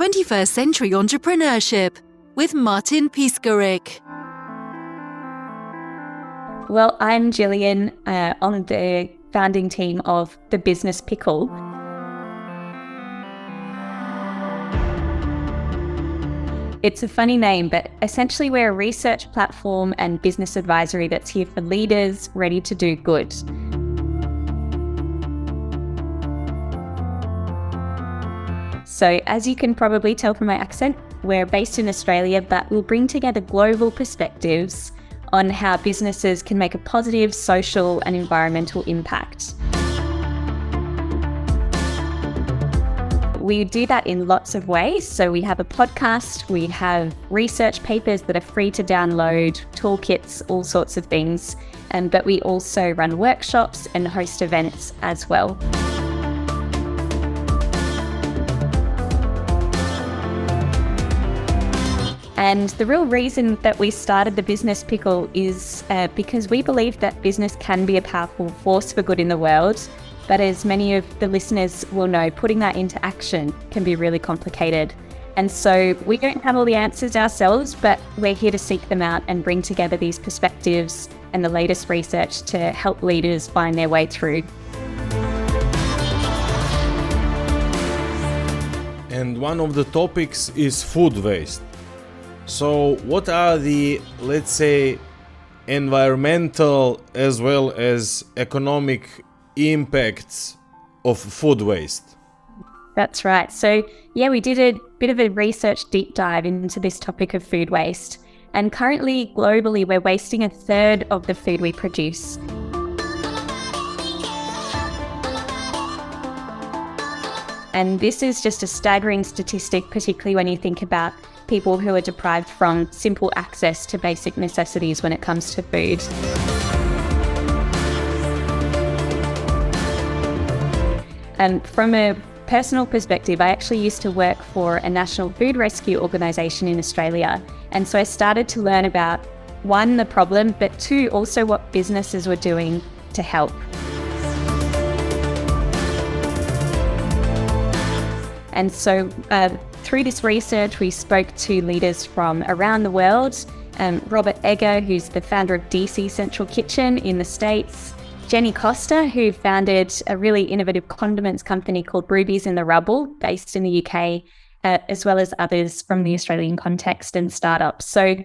21st Century Entrepreneurship with Martin Piskarik. Well, I'm Gillian on the founding team of the Business Pickle. It's a funny name, but essentially we're a research platform and business advisory that's here for leaders ready to do good. So as you can probably tell from my accent, we're based in Australia, but we'll bring together global perspectives on how businesses can make a positive social and environmental impact. We do that in lots of ways. So we have a podcast, we have research papers that are free to download, toolkits, all sorts of things. But we also run workshops and host events as well. And the real reason that we started the Business Pickle is because we believe that business can be a powerful force for good in the world. But as many of the listeners will know, putting that into action can be really complicated. And so we don't have all the answers ourselves, but we're here to seek them out and bring together these perspectives and the latest research to help leaders find their way through. And one of the topics is food waste. So what are the, let's say, environmental as well as economic impacts of food waste? That's right. So we did a bit of a research deep dive into this topic of food waste. And currently, globally, we're wasting 1/3 of the food we produce. And this is just a staggering statistic, particularly when you think about people who are deprived from simple access to basic necessities when it comes to food. And from a personal perspective, I actually used to work for a national food rescue organisation in Australia. And so I started to learn about, one, the problem, but two, also what businesses were doing to help. And so through this research, we spoke to leaders from around the world. Robert Egger, who's the founder of DC Central Kitchen in the States. Jenny Costa, who founded a really innovative condiments company called Rubies in the Rubble, based in the UK, as well as others from the Australian context and startups. So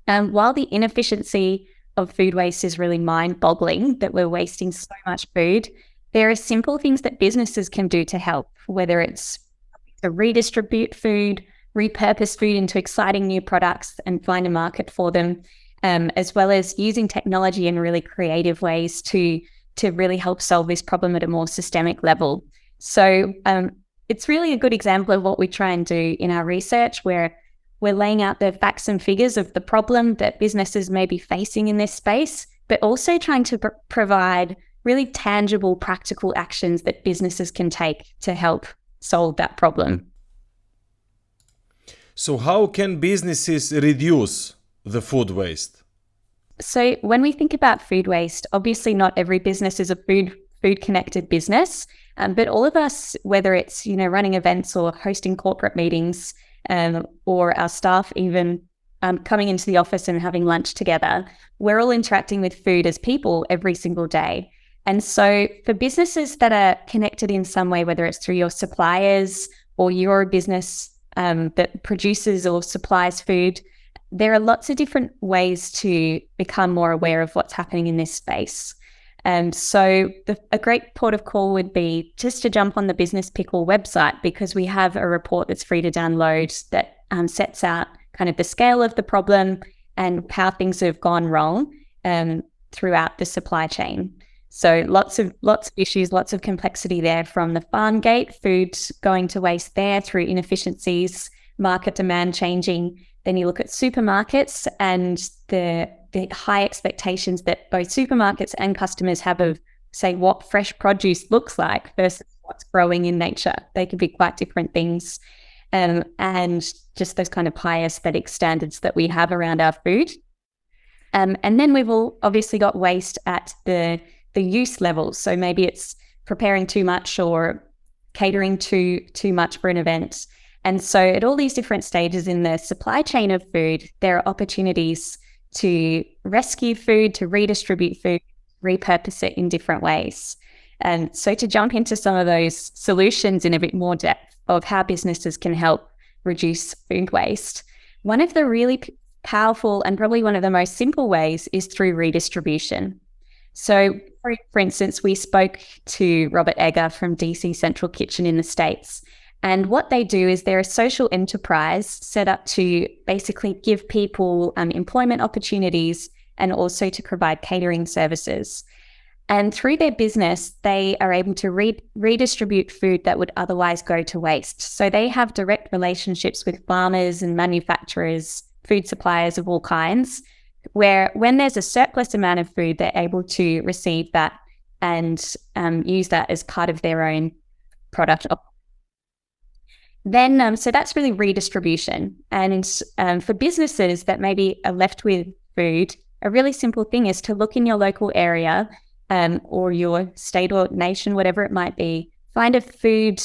while the inefficiency of food waste is really mind-boggling, that we're wasting so much food, there are simple things that businesses can do to help, whether it's to redistribute food, repurpose food into exciting new products and find a market for them, as well as using technology in really creative ways to really help solve this problem at a more systemic level. So it's really a good example of what we try and do in our research, where we're laying out the facts and figures of the problem that businesses may be facing in this space, but also trying to provide really tangible, practical actions that businesses can take to help solve that problem. So how can businesses reduce the food waste? So when we think about food waste, obviously not every business is a food connected business, but all of us, whether it's running events or hosting corporate meetings, or our staff even coming into the office and having lunch together, we're all interacting with food as people every single day. And so for businesses that are connected in some way, whether it's through your suppliers or you're a business that produces or supplies food, there are lots of different ways to become more aware of what's happening in this space. So a great port of call would be just to jump on the Business Pickle website, because we have a report that's free to download that sets out kind of the scale of the problem and how things have gone wrong throughout the supply chain. So lots of issues, lots of complexity there, from the farm gate, food going to waste there, through inefficiencies, market demand changing. Then you look at supermarkets and the high expectations that both supermarkets and customers have of, say, what fresh produce looks like versus what's growing in nature. They can be quite different things. And just those kind of high aesthetic standards that we have around our food. And then we've all obviously got waste at the use level. So maybe it's preparing too much or catering too much for an event. And so at all these different stages in the supply chain of food, there are opportunities to rescue food, to redistribute food, repurpose it in different ways. And so to jump into some of those solutions in a bit more depth of how businesses can help reduce food waste, one of the really powerful and probably one of the most simple ways is through redistribution. So for instance, we spoke to Robert Egger from DC Central Kitchen in the States. And what they do is they're a social enterprise set up to basically give people employment opportunities and also to provide catering services. And through their business, they are able to redistribute food that would otherwise go to waste. So they have direct relationships with farmers and manufacturers, food suppliers of all kinds, where when there's a surplus amount of food, they're able to receive that and use that as part of their own product. Then, so that's really redistribution. And for businesses that maybe are left with food, a really simple thing is to look in your local area or your state or nation, whatever it might be, find a food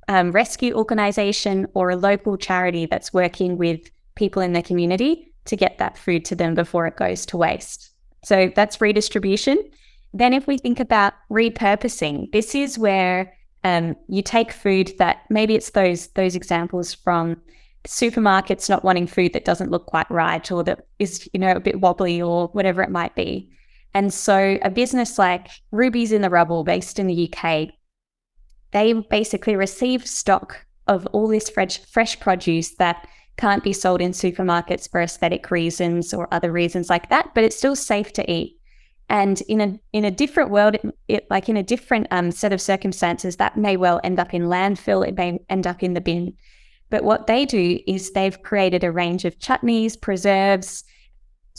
rescue organization or a local charity that's working with people in the community to get that food to them before it goes to waste. So that's redistribution. Then if we think about repurposing, this is where you take food that maybe it's those examples from supermarkets not wanting food that doesn't look quite right or that is, a bit wobbly or whatever it might be. And so a business like Ruby's in the Rubble based in the UK, they basically receive stock of all this fresh produce that can't be sold in supermarkets for aesthetic reasons or other reasons like that, but it's still safe to eat. And in a different world, like in a different set of circumstances, that may well end up in landfill, it may end up in the bin. But what they do is they've created a range of chutneys, preserves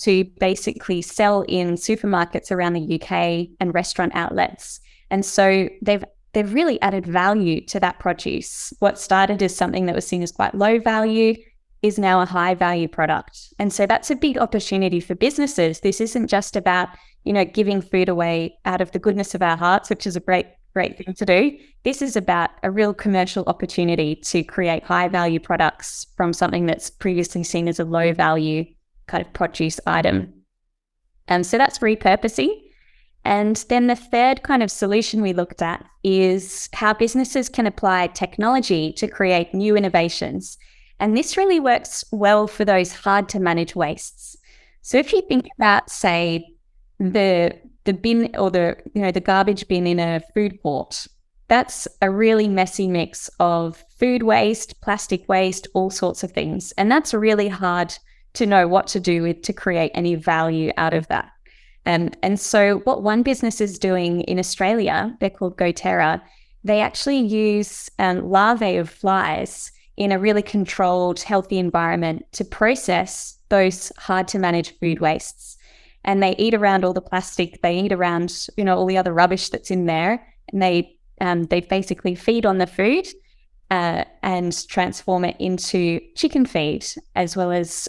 to basically sell in supermarkets around the UK and restaurant outlets. And so they've really added value to that produce. What started as something that was seen as quite low value is now a high value product. And so that's a big opportunity for businesses. This isn't just about, giving food away out of the goodness of our hearts, which is a great thing to do. This is about a real commercial opportunity to create high value products from something that's previously seen as a low value kind of produce item. And so that's repurposing. And then the third kind of solution we looked at is how businesses can apply technology to create new innovations. And this really works well for those hard to manage wastes. So if you think about, say, the bin or the garbage bin in a food court, that's a really messy mix of food waste, plastic waste, all sorts of things. And that's really hard to know what to do with to create any value out of that. And so what one business is doing in Australia, they're called GoTerra, they actually use larvae of flies in a really controlled, healthy environment to process those hard to manage food wastes. And they eat around all the plastic, they eat around, all the other rubbish that's in there. And they basically feed on the food and transform it into chicken feed, as well as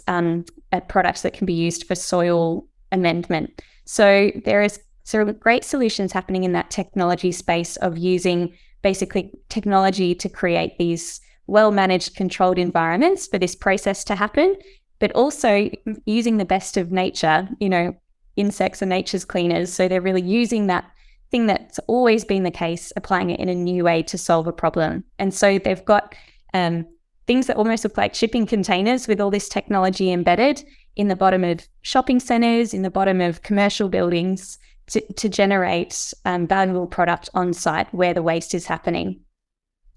products that can be used for soil amendment. So there is some great solutions happening in that technology space of using basically technology to create these well-managed, controlled environments for this process to happen, but also using the best of nature, insects are nature's cleaners. So they're really using that thing that's always been the case, applying it in a new way to solve a problem. And so they've got things that almost look like shipping containers with all this technology embedded in the bottom of shopping centers, in the bottom of commercial buildings to generate valuable product on site where the waste is happening.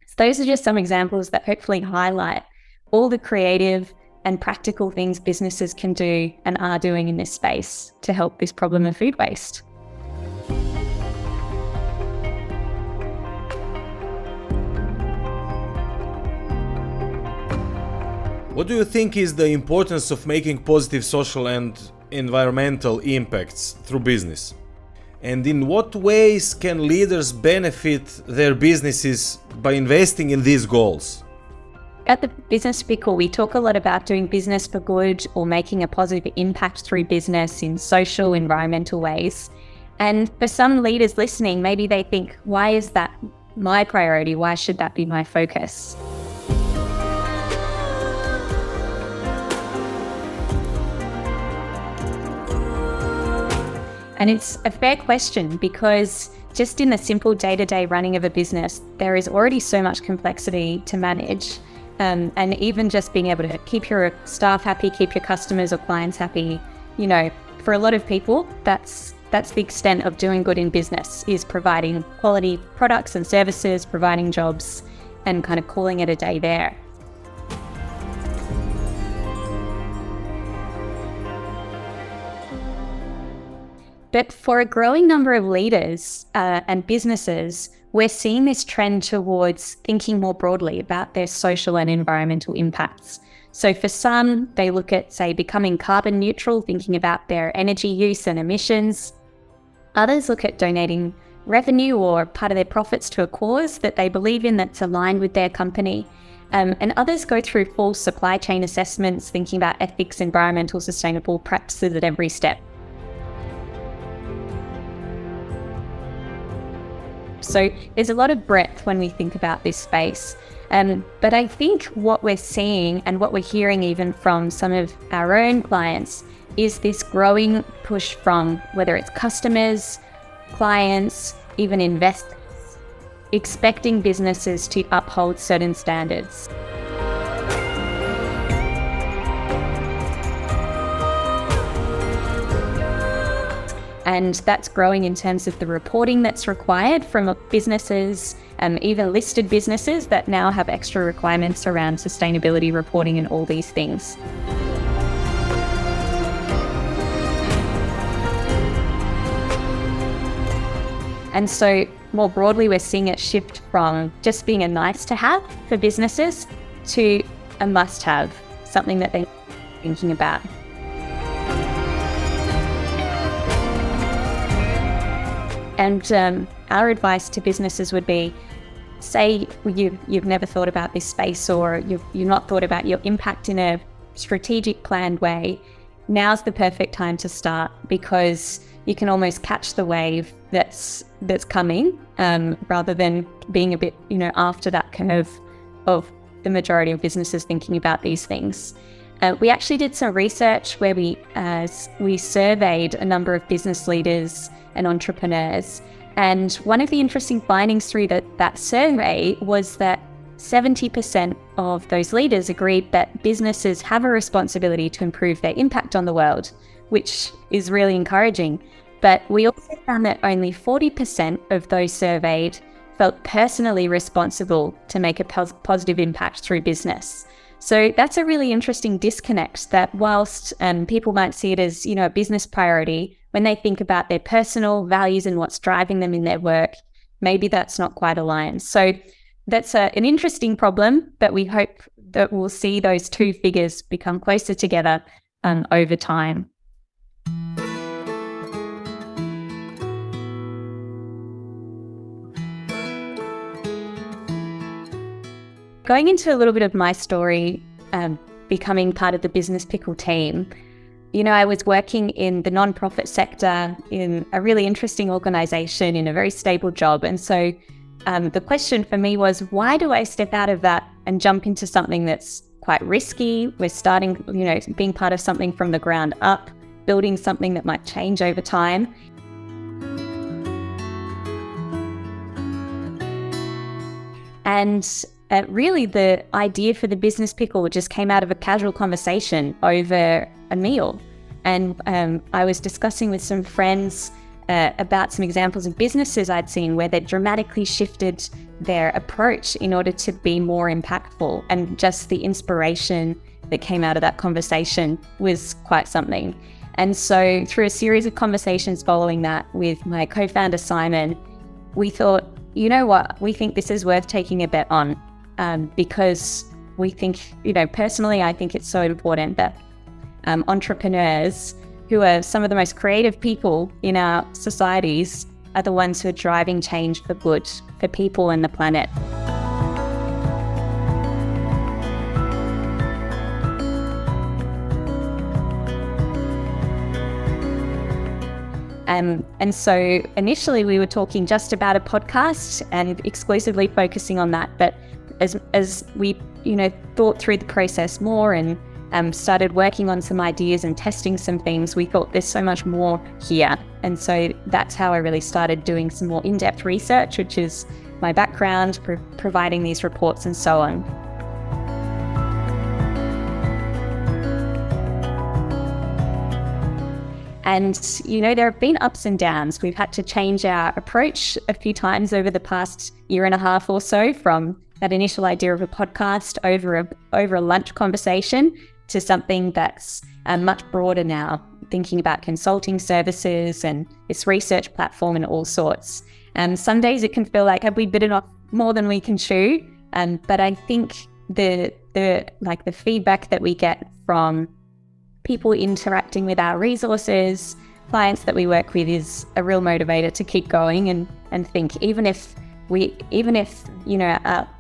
So those are just some examples that hopefully highlight all the creative and practical things businesses can do and are doing in this space to help this problem of food waste. What do you think is the importance of making positive social and environmental impacts through business? And in what ways can leaders benefit their businesses by investing in these goals? At the Business Pickle, we talk a lot about doing business for good or making a positive impact through business in social, environmental ways. And for some leaders listening, maybe they think, why is that my priority? Why should that be my focus? And it's a fair question because just in the simple day-to-day running of a business, there is already so much complexity to manage. And even just being able to keep your staff happy, keep your customers or clients happy, for a lot of people, that's the extent of doing good in business, is providing quality products and services, providing jobs, and kind of calling it a day there. But for a growing number of leaders and businesses, we're seeing this trend towards thinking more broadly about their social and environmental impacts. So for some, they look at, say, becoming carbon neutral, thinking about their energy use and emissions. Others look at donating revenue or part of their profits to a cause that they believe in that's aligned with their company. And others go through full supply chain assessments, thinking about ethics, environmental, sustainable practices at every step. So there's a lot of breadth when we think about this space. But I think what we're seeing and what we're hearing even from some of our own clients is this growing push from whether it's customers, clients, even investors, expecting businesses to uphold certain standards. And that's growing in terms of the reporting that's required from businesses, even listed businesses that now have extra requirements around sustainability reporting and all these things. And so more broadly, we're seeing it shift from just being a nice to have for businesses to a must have, something that they're thinking about. And our advice to businesses would be, say you've never thought about this space, or you've not thought about your impact in a strategic, planned way. Now's the perfect time to start, because you can almost catch the wave that's coming, rather than being a bit, after that curve of the majority of businesses thinking about these things. We actually did some research where we surveyed a number of business leaders and entrepreneurs. And one of the interesting findings through that survey was that 70% of those leaders agreed that businesses have a responsibility to improve their impact on the world, which is really encouraging. But we also found that only 40% of those surveyed felt personally responsible to make a positive impact through business. So that's a really interesting disconnect, that whilst people might see it as, a business priority, when they think about their personal values and what's driving them in their work, maybe that's not quite aligned. So that's an interesting problem, but we hope that we'll see those two figures become closer together over time. Going into a little bit of my story, becoming part of the Business Pickle team, I was working in the nonprofit sector in a really interesting organization in a very stable job. And so the question for me was, why do I step out of that and jump into something that's quite risky? We're starting, being part of something from the ground up, building something that might change over time. And really, the idea for the Business Pickle just came out of a casual conversation over a meal. And I was discussing with some friends about some examples of businesses I'd seen where they dramatically shifted their approach in order to be more impactful. And just the inspiration that came out of that conversation was quite something. And so through a series of conversations following that with my co-founder, Simon, we thought, you know what, we think this is worth taking a bet on. Because we think, personally, I think it's so important that entrepreneurs, who are some of the most creative people in our societies, are the ones who are driving change for good, for people and the planet. And so initially we were talking just about a podcast and exclusively focusing on that. But as we, thought through the process more and started working on some ideas and testing some things, we thought there's so much more here. And so that's how I really started doing some more in-depth research, which is my background, providing these reports and so on. And, there have been ups and downs. We've had to change our approach a few times over the past year and a half or so, from that initial idea of a podcast over a lunch conversation to something that's much broader now, thinking about consulting services and this research platform and all sorts. And some days it can feel like, have we bitten off more than we can chew? But I think the feedback that we get from people interacting with our resources, clients that we work with, is a real motivator to keep going and think, even if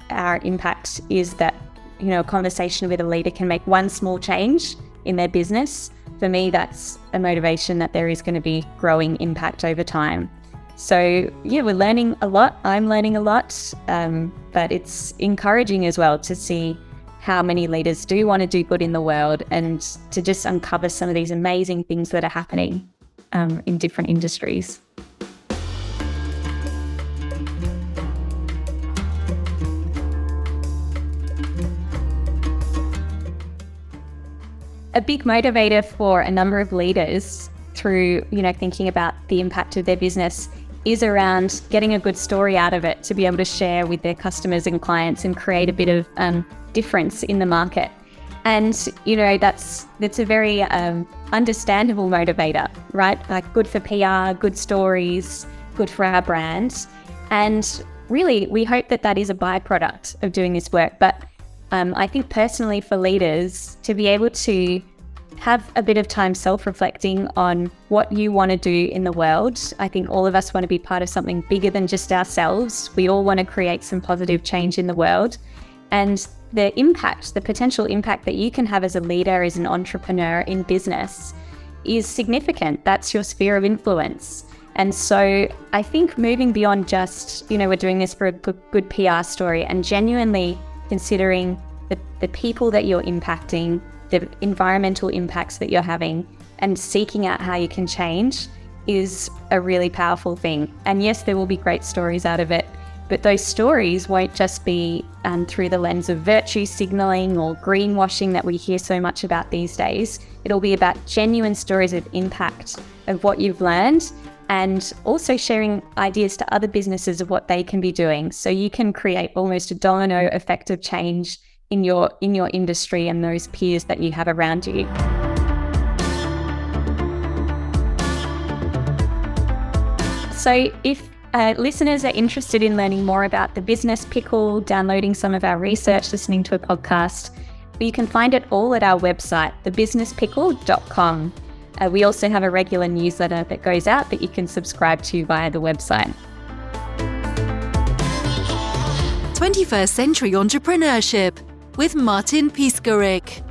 our impact is that, a conversation with a leader can make one small change in their business. For me, that's a motivation that there is going to be growing impact over time. So we're learning a lot. I'm learning a lot, but it's encouraging as well to see how many leaders do want to do good in the world, and to just uncover some of these amazing things that are happening in different industries. A big motivator for a number of leaders through, thinking about the impact of their business is around getting a good story out of it to be able to share with their customers and clients and create a bit of difference in the market. And, that's a very understandable motivator, right? Like, good for PR, good stories, good for our brand. And really, we hope that is a byproduct of doing this work. But I think personally for leaders, to be able to have a bit of time self-reflecting on what you want to do in the world. I think all of us want to be part of something bigger than just ourselves. We all want to create some positive change in the world. And the potential impact that you can have as a leader, as an entrepreneur in business, is significant. That's your sphere of influence. And so I think moving beyond just, we're doing this for a good PR story, and genuinely considering the people that you're impacting, the environmental impacts that you're having, and seeking out how you can change is a really powerful thing. And yes, there will be great stories out of it, but those stories won't just be through the lens of virtue signaling or greenwashing that we hear so much about these days. It'll be about genuine stories of impact of what you've learned, and also sharing ideas to other businesses of what they can be doing. So you can create almost a domino effect of change in your industry and those peers that you have around you. So if listeners are interested in learning more about the Business Pickle, downloading some of our research, listening to a podcast, you can find it all at our website, thebusinesspickle.com. We also have a regular newsletter that goes out that you can subscribe to via the website. 21st Century Entrepreneurship with Martin Piskarik.